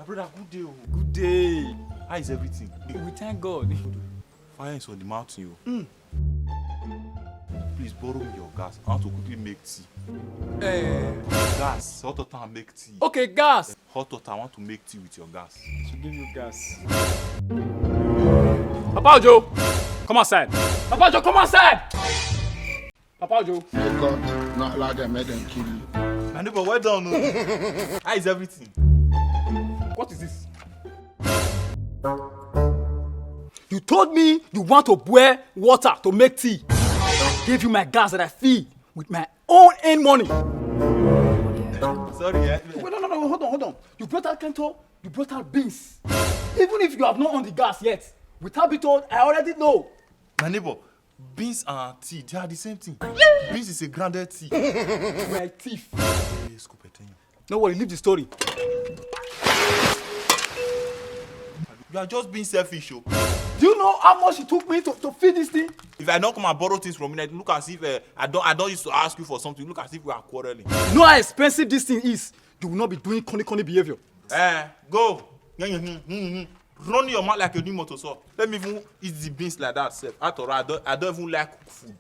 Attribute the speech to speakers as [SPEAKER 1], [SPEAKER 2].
[SPEAKER 1] brother, good day.
[SPEAKER 2] Good day.
[SPEAKER 1] How is everything?
[SPEAKER 2] We thank God.
[SPEAKER 1] Fire is on the mountain. Please borrow me your gas. I want to quickly make tea. Gas. Hot water and make tea.
[SPEAKER 2] Okay, gas.
[SPEAKER 1] Hot water. I want to make tea with your gas.
[SPEAKER 2] Should give you gas. Papa Joe, come outside. Papa Joe, come outside. Papa Joe.
[SPEAKER 3] May God not allow them, make them kill you.
[SPEAKER 1] My neighbor, well done. How is everything?
[SPEAKER 2] What is this? You told me you want to boil water to make tea. I gave you my gas that I feed with my own money.
[SPEAKER 1] Sorry,
[SPEAKER 2] Wait, no, hold on. You brought out kento, you brought out beans. Even if you have not on the gas yet, without being told, I already know.
[SPEAKER 1] My neighbor, beans and tea, they are the same thing. Beans is a grounded tea.
[SPEAKER 2] You are a thief. No worry, leave the story.
[SPEAKER 1] You are just being selfish, oh.
[SPEAKER 2] Do you know how much it took me to feed this thing?
[SPEAKER 1] If I don't come and borrow things from you, look as if I don't used to ask you for something. Look as if we are quarreling.
[SPEAKER 2] You know how expensive this thing is. You will not be doing corny behavior.
[SPEAKER 1] Go. Run your mouth like a new motor saw. Let me even eat the beans like that, sir. After all, I don't even like food.